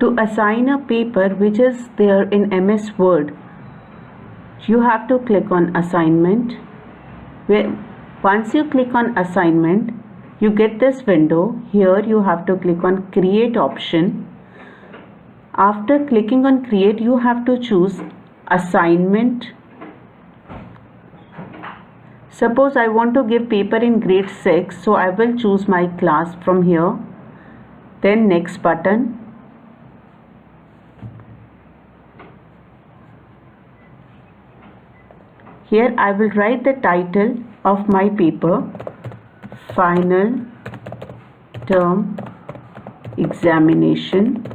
To assign a paper which is there in MS Word, you have to click on assignment. Once you click on assignment, you get this window. Here you have to click on create option. After clicking on create, you have to choose assignment. Suppose I want to give paper in grade 6, so I will choose my class from here. Then next button. Here I will write the title of my paper, Final Term Examination.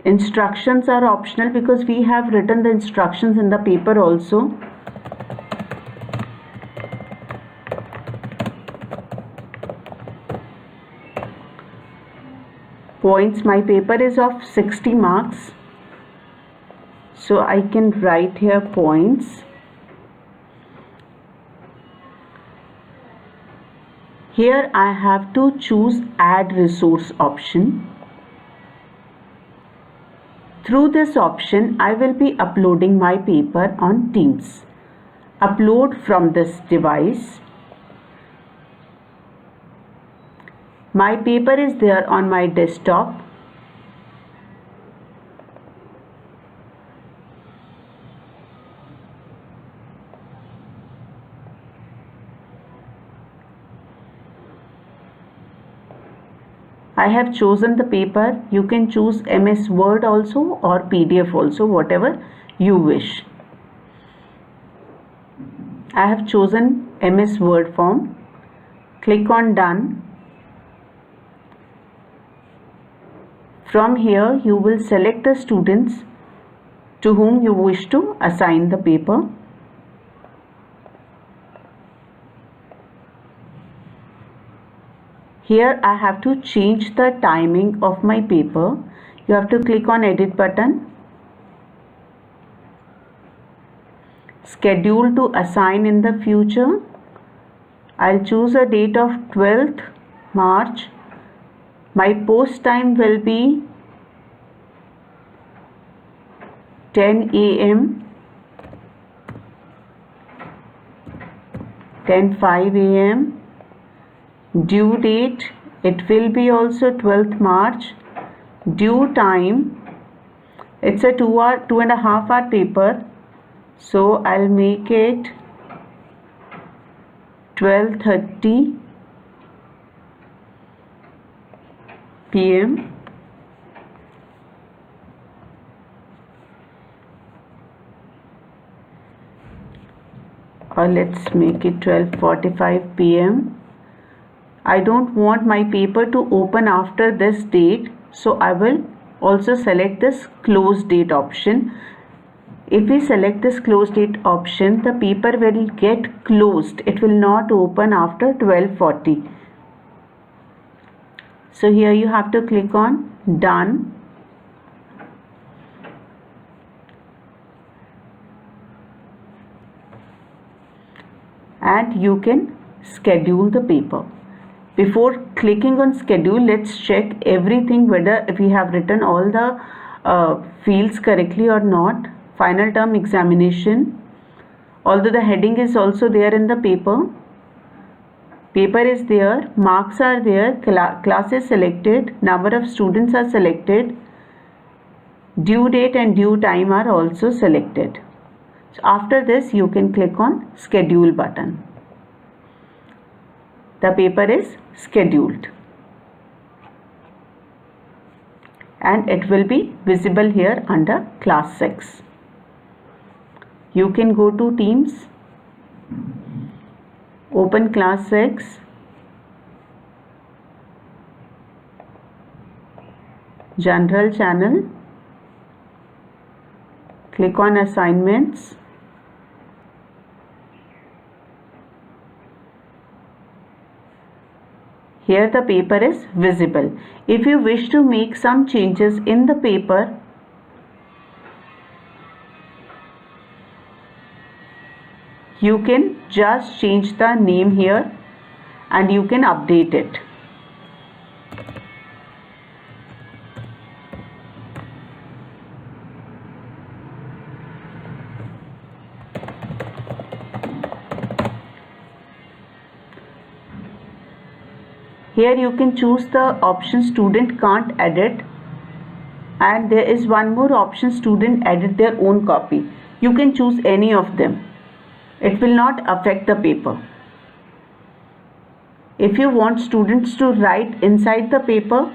Instructions are optional because we have written the instructions in the paper also. Points, my paper is of 60 marks. So I can write here points. Here I have to choose add resource option. Through this option, I will be uploading my paper on Teams. Upload from this device. My paper is there on my desktop. I have chosen the paper. You can choose MS Word also or PDF also, whatever you wish. I have chosen MS Word form. Click on done. From here you will select the students to whom you wish to assign the paper. Here I have to change the timing of my paper. You have to click on edit button. Schedule to assign in the future. I'll choose a date of 12th March. My post time will be 10 a.m. 10:05 a.m. Due date, it will be also 12th March. Due time, it's a 2.5 hour paper, so I'll make it 12:30 p.m. or let's make it 12:45 p.m. I don't want my paper to open after this date, so I will also select this close date option. If we select this close date option, the paper will get closed. It will not open after 12:40. So here you have to click on done. And you can schedule the paper. Before clicking on schedule, let's check everything whether we have written all the fields correctly or not. Final term examination. Although the heading is also there in the paper. Paper is there, marks are there, class is selected, number of students are selected, due date and due time are also selected. So after this you can click on schedule button. The paper is scheduled and it will be visible here under class 6. You can go to Teams, open class 6, general channel, click on assignments. Here the paper is visible. If you wish to make some changes in the paper, you can just change the name here and you can update it. Here you can choose the option student can't edit, and there is one more option, student edit their own copy. You can choose any of them. It will not affect the paper. If you want students to write inside the paper,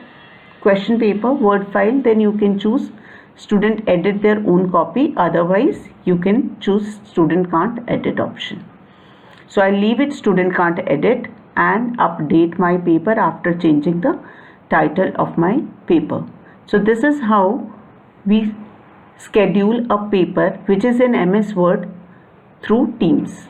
question paper, word file, then you can choose student edit their own copy. Otherwise, you can choose student can't edit option. So I'll leave it student can't edit and update my paper after changing the title of my paper. So this is how we schedule a paper which is in MS Word through Teams.